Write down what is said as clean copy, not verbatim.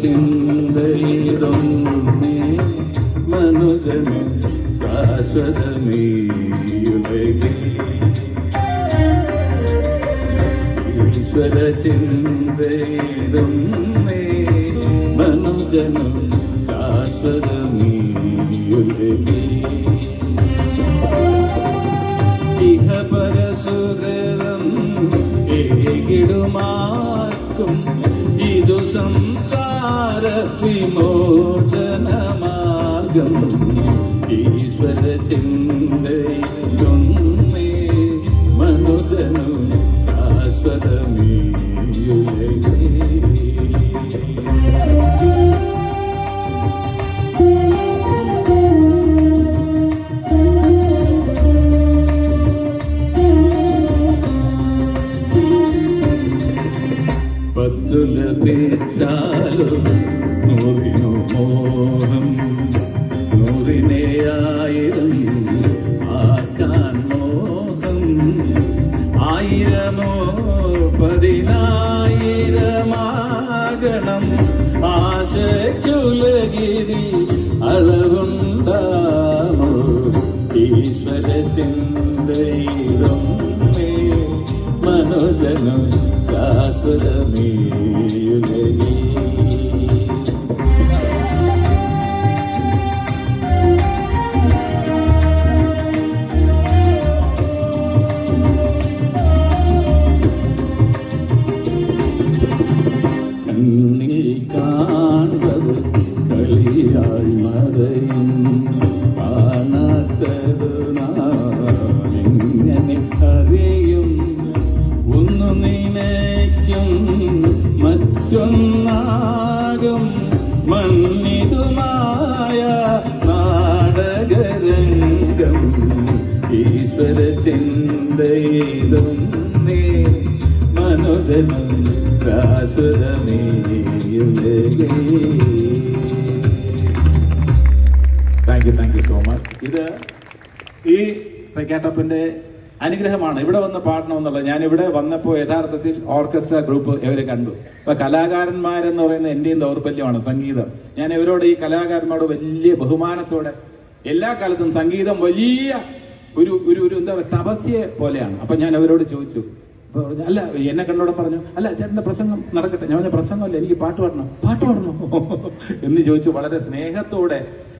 ചിന്തയിതൊന്നേ മനുജന് ശാശ്വതമീയുലകിൽ. ഈശ്വര ചിന്തയിതൊന്നേ മനുജന് ശാശ്വതമീയുലകിൽ. ഇഹപരസുഹൃതം ഏകിടുമാർക്കും ഇതു സംസാര വിമോചന മാർഗം. ഈശ്വര ചിന്തയൊന്നേ മനുജനു ശാശ്വതമീയുലകിൽ. പത്തു ലഭിച്ചാലും നൂറിനു മോഹം, നൂറിനെ ആയിരം ആക്കാൻ മോഹം. ആയിരമോ പതിനായിരമാകണം ആശയ്ക്കുലകിരി അളവുണ്ടാമോ. ഈശ്വര ചിന്തയിലൊന്നേ മനോജനു ശാശ്വതമീയുലകിൽ. കണ്ണിൽ കാൺപത് കളിയായി മറയും, കാണാത്തത് നാമെങ്ങനെ അറിയും. ഒന്നു നിനയ്ക്കും മറ്റൊന്നാകും മണ്ണിതുമായ നാടകരംഗം. ഈശ്വര ചിന്തയിതൊന്നേ മനോജനം ശാശ്വതമീയുലകിൽ. Thank you so much. ഇത് ഈ കേട്ടപ്പിന്റെ അനുഗ്രഹമാണ് ഇവിടെ വന്ന് പാടണമെന്നുള്ളത്. ഞാൻ ഇവിടെ വന്നപ്പോൾ യഥാർത്ഥത്തിൽ ഓർക്കസ്ട്ര ഗ്രൂപ്പ് ഇവരെ കണ്ടു. അപ്പൊ കലാകാരന്മാരെന്ന് പറയുന്നത് എന്റെയും ദൗർബല്യമാണ് സംഗീതം. ഞാൻ ഇവരോട് ഈ കലാകാരന്മാരോട് വലിയ ബഹുമാനത്തോടെ എല്ലാ കാലത്തും സംഗീതം വലിയ ഒരു ഒരു ഒരു എന്താ പറയുക തപസ്യ പോലെയാണ്. അപ്പൊ ഞാൻ അവരോട് ചോദിച്ചു, അപ്പൊ പറഞ്ഞു അല്ല, എന്നെ കണ്ടോടെ പറഞ്ഞു അല്ല ചേട്ടന്റെ പ്രസംഗം നടക്കട്ടെ. ഞാൻ പറഞ്ഞ പ്രസംഗമല്ല, എനിക്ക് പാട്ട് പാടണം എന്ന് ചോദിച്ചു. വളരെ സ്നേഹത്തോടെ